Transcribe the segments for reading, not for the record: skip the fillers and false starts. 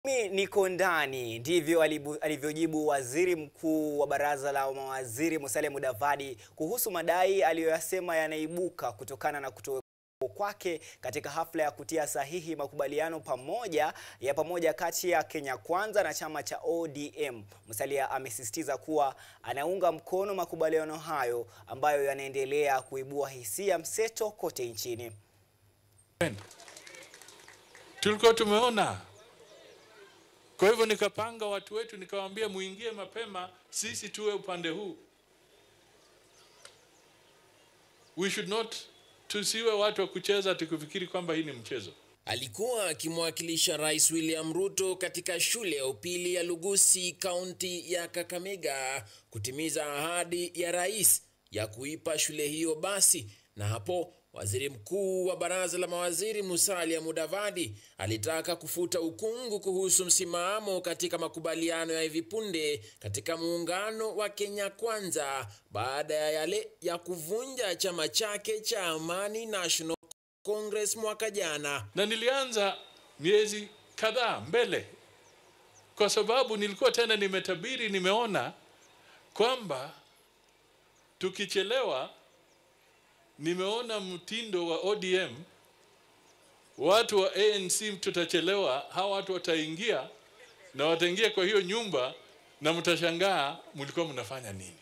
Mimi niko ndani, ndivyo alivyojibu waziri mkuu wa baraza la mawaziri Musalia Mudavadi kuhusu madai aliyoyasema yanaibuka kutokana na kutokuwepo kwake katika hafla ya kutia sahihi makubaliano pamoja kati ya Kenya Kwanza na chama cha ODM. Musalia amesisitiza kuwa anaunga mkono makubaliano hayo ambayo yanaendelea kuibua hisia mseto kote nchini. Tulikuwa tumeona. Kwa hivyo nikapanga watu wetu, nikawaambia muingie mapema, sisi tuwe upande huu. We should not, tusiwe watu wa kucheza tukifikiri kwamba hii ni mchezo. Alikuwa akimwakilisha Rais William Ruto katika shule ya upili ya Lugusi, kaunti ya Kakamega, kutimiza ahadi ya rais ya kuipa shule hiyo basi, na hapo waziri mkuu wa baraza la mawaziri Musalia Mudavadi alitaka kufuta ukungu kuhusu msimamo katika makubaliano ya hivi punde katika muungano wa Kenya Kwanza baada ya yale ya kuvunja chama chake cha Amani National Congress mwaka jana. Na nilianza miezi kadhaa mbele, kwa sababu nilikuwa tena nimetabiri, nimeona kwamba tukichelewa, nimeona mtindo wa ODM, watu wa ANC tutachelewa, hawa watu wataingia na wataingia kwa hiyo nyumba na mtashangaa mlikuwa mnafanya nini.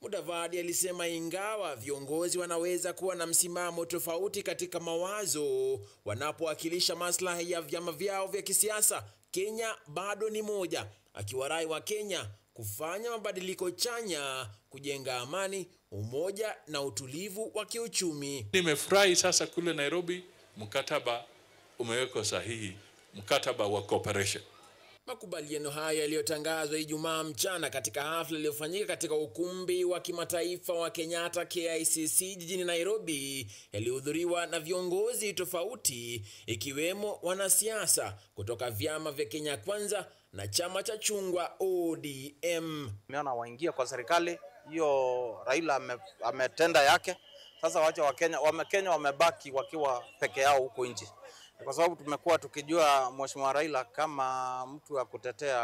Mudavadi alisema ingawa viongozi wanaweza kuwa na msimamo tofauti katika mawazo wanapowakilisha maslahi ya vyama vyao vya kisiasa, Kenya bado ni moja, akiwarai wa Kenya kufanya mabadiliko chanya kujenga amani, umoja na utulivu wa kiuchumi. Nimefurahi sasa kule Nairobi mkataba umewekwa sahihi, mkataba wa cooperation. Makubaliano haya yaliyotangazwa Ijumaa mchana katika hafla iliyofanyika katika ukumbi wa kimataifa wa Kenyatta KICC jijini Nairobi yalihudhuriwa na viongozi tofauti, ikiwemo wanasiasa kutoka vyama vya Kenya Kwanza na chama cha chungwa ODM. Nimeona waingia kwa serikali hiyo, Raila ametenda yake. Sasa wacha Wakenya wamebaki wakiwa peke yao huko nje, kwa sababu tumekuwa tukijua Mheshimiwa Raila kama mtu wa kutetea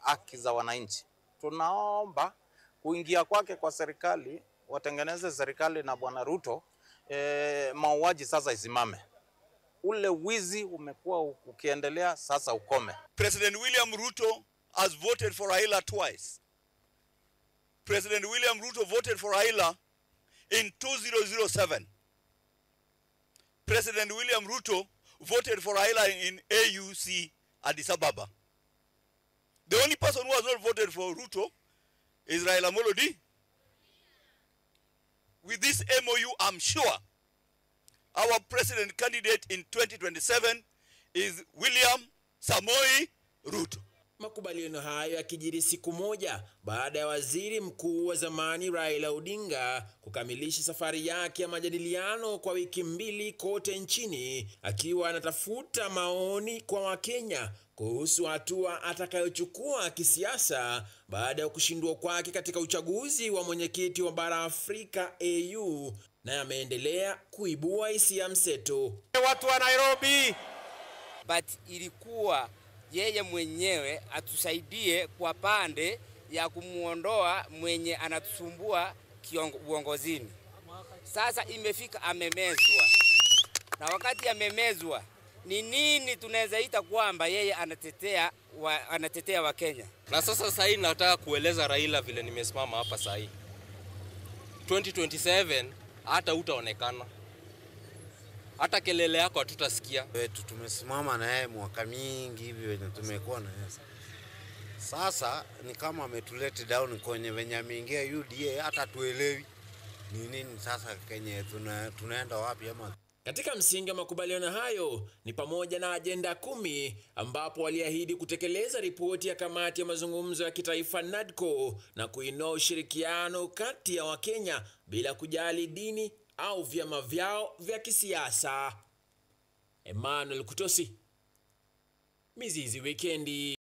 haki za wananchi. Tunaomba kuingia kwake kwa serikali, watengeneze serikali na Bwana Ruto, mauaji sasa isimame. Ule wizi umekuwa ukiendelea, sasa ukome. President William Ruto has voted for Raila twice. President William Ruto voted for Raila in 2007. President William Ruto voted for Raila in AUC Addis Ababa. The only person who has not voted for Ruto is Raila Amolo Odinga. With this MOU, I'm sure our president candidate in 2027 is William Samoei Ruto. Makubaliano hayo yakijiri siku moja baada ya waziri mkuu wa zamani Raila Odinga kukamilisha safari yake ya majadiliano kwa wiki 2 kote nchini, akiwa anatafuta maoni kwa Wakenya kuhusu hatua atakayochukua kisiasa baada ya kushindwa kwake katika uchaguzi wa mwenyekiti wa bara Afrika AU, na yameendelea kuibua hisia mseto. Watu wa Nairobi, but ilikuwa yeye mwenyewe atusaidie kwa pande ya kumuondoa mwenye anatusumbua uongozini. Sasa imefika amemezwa. Na wakati amemezwa, ni nini tunaweza ita kwamba yeye anatetea wa Kenya? Na sasa hii nataka kueleza Raila vile nimesimama hapa sasa hii. 2027 hata utaonekana. Hata kelele yako hatutasikia. Wetu tumesimama na yeye mwaka mingi hivi wenye tumekuwa na yeye. Sasa ni kama ametulete down kwenye venye ameingia UDA, hata tuelewi ni nini sasa Kenya tunaenda wapi ama. Katika msingi wa makubaliano hayo ni pamoja na ajenda 10 ambapo waliahidi kutekeleza ripoti ya kamati ya mazungumzo ya kitaifa NADCO na kuinua ushirikiano kati ya Wakenya bila kujali dini au vyama vyao vya kisiasa. Emmanuel Kutosi, Mizizi Wikendi.